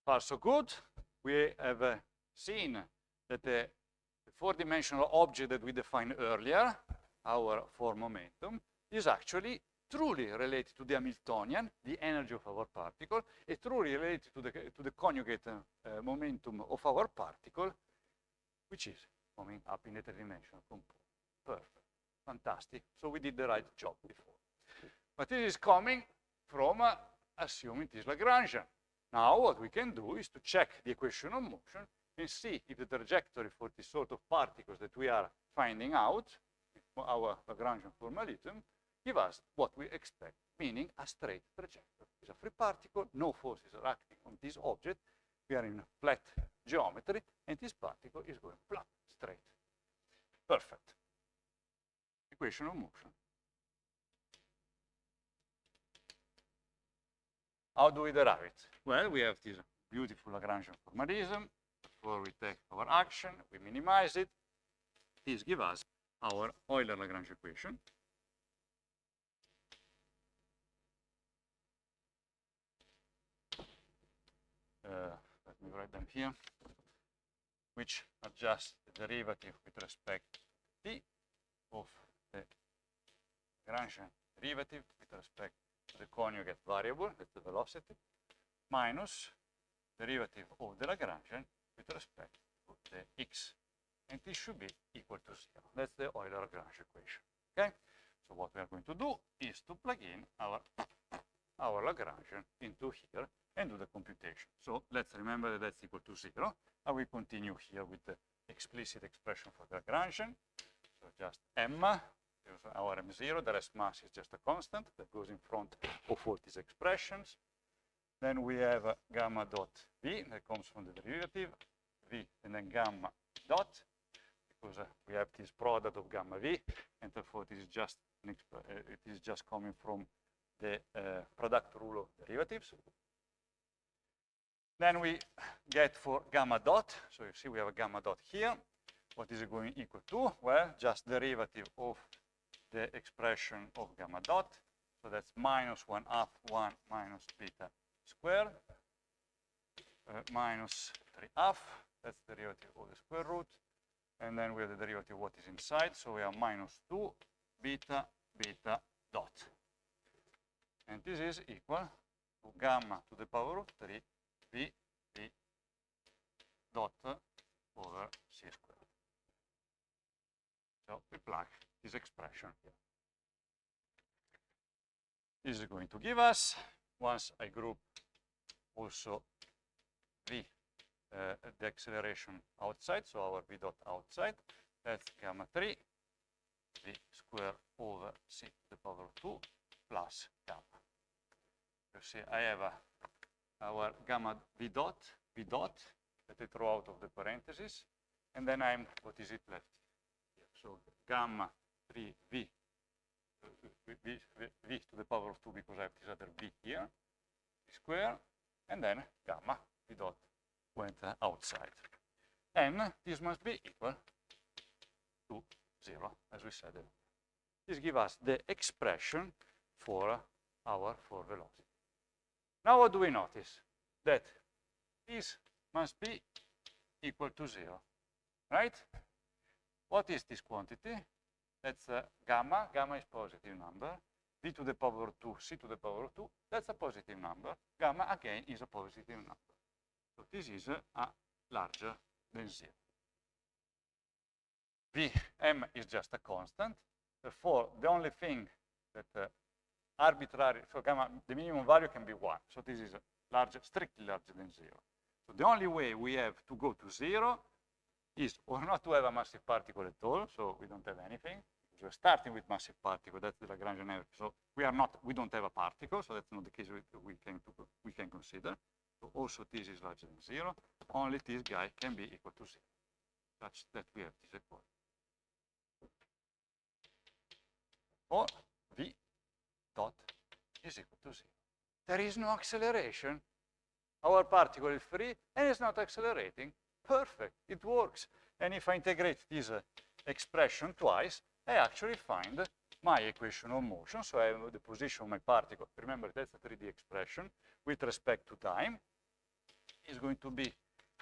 far so good. We have seen that the four-dimensional object that we defined earlier, our four momentum, is actually truly related to the Hamiltonian, the energy of our particle, and truly related to the conjugate momentum of our particle, which is coming up in the three-dimensional component. Perfect. Fantastic. So we did the right job before. But this is coming from assuming it is Lagrangian. Now what we can do is to check the equation of motion and see if the trajectory for this sort of particles that we are finding out, our Lagrangian formalism, give us what we expect, meaning a straight trajectory. It's a free particle, no forces are acting on this object. We are in flat geometry, and this particle is going flat, straight. Perfect. Equation of motion. How do we derive it? Well, we have this beautiful Lagrangian formalism. Before we take our action, we minimize it. This gives us our Euler-Lagrange equation. Let me write them here, which are just the derivative with respect to t of the Lagrangian derivative with respect to the conjugate variable, that's the velocity, minus derivative of the Lagrangian with respect to the x. And this should be equal to 0. That's the Euler-Lagrange equation. Okay? So what we are going to do is to plug in our Lagrangian into here and do the computation. So let's remember that that's equal to 0. I will continue here with the explicit expression for the Lagrangian. So just m, our m0, the rest mass is just a constant that goes in front of all these expressions. Then we have gamma dot v that comes from the derivative, v and then gamma dot, because we have this product of gamma v, and therefore this is just it is just coming from the product rule of derivatives. Then we get for gamma dot, so you see we have a gamma dot here. What is it going equal to? Well, just derivative of the expression of gamma dot. So that's minus 1/2 1 minus beta squared minus 3/2. That's the derivative of the square root. And then we have the derivative of what is inside. So we have minus 2 beta beta dot. And this is equal to gamma to the power of 3 v dot over c squared. So we plug this expression here. This is going to give us, once I group also v, the acceleration outside, so our v dot outside, that's gamma 3 v squared over c to the power of 2 plus gamma. You see, I have our gamma v dot that I throw out of the parentheses, and then I'm, what is it left here? So gamma 3 v to the power of 2, because I have this other v here, v squared, and then gamma v dot went outside. And this must be equal to 0, as we said. This gives us the expression for our four velocity. Now what do we notice? That this must be equal to 0, right? What is this quantity? That's gamma. Gamma is positive number. V to the power of 2, c to the power of 2, that's a positive number. Gamma, again, is a positive number. So this is larger than 0. Vm is just a constant. Therefore, the only thing that arbitrary, so gamma, the minimum value can be 1. So this is larger, strictly larger than 0. So the only way we have to go to 0 is or not to have a massive particle at all, so we don't have anything. We're starting with massive particle, that's the Lagrangian average. So we don't have a particle, so that's not the case we can consider. So also this is larger than 0. Only this guy can be equal to 0, such that we have this equality. Or v dot is equal to 0. There is no acceleration. Our particle is free and it's not accelerating. Perfect, it works. And if I integrate this expression twice, I actually find my equation of motion. So I have the position of my particle. Remember, that's a 3D expression with respect to time. is going to be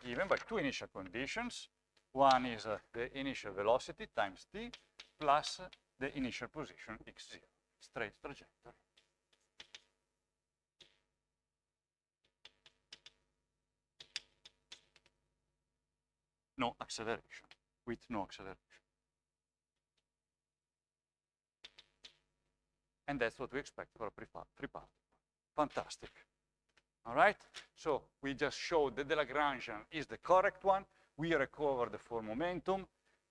given by two initial conditions. One is the initial velocity times t plus the initial position x0, straight trajectory. No acceleration, with no acceleration. And that's what we expect for a free particle. Fantastic. All right, so we just showed that the Lagrangian is the correct one. We recover the four momentum.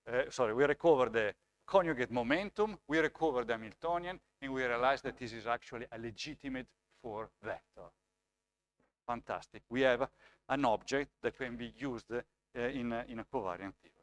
We recover the conjugate momentum. We recover the Hamiltonian, and we realize that this is actually a legitimate four vector. Fantastic. We have an object that can be used in a covariant theory.